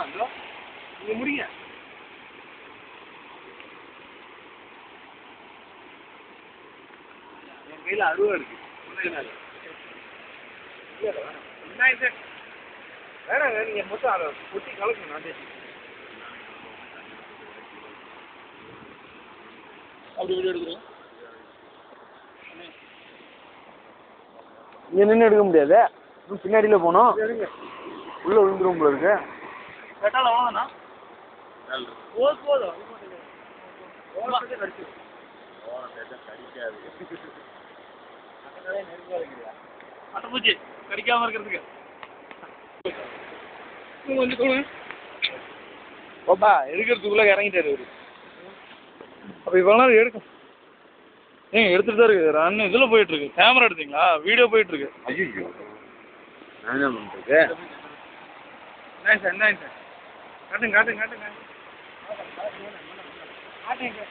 நீங்க முடிங்க. என் கையில அருவா இருக்கு. வேணாங்க, நீங்க மொத்தம் அதை கொட்டி கலக்கணும். நான் அப்படி வீடியோ எடுக்கிறோம். இங்கே நின்று எடுக்க முடியாது, பின்னாடியில் போனோம், உள்ளே விழுந்துரும் போல இருக்கு. கட்டால வாங்கண்ணா போதும் போதும் அட்டைப்பூச்சி கடிக்காம இருக்கிறதுக்கு கொஞ்சம் கொடுங்க. ஓப்பா எடுக்கிறதுக்குள்ள இறங்கிட்டாரு அவரு. அப்போ இவ்வளோ நேரம் எடுக்கும். ஏங்க எடுத்துட்டு தான் இருக்கு. ரன் இதில் போயிட்டு இருக்கு. கேமரா எடுத்தீங்களா? வீடியோ போயிட்டு இருக்கு. ஐயோ நான் என்ன பண்ணுறது? என்ன சார் காட்டுங்க காட்டுங்க காட்டுங்க காட்டுங்க.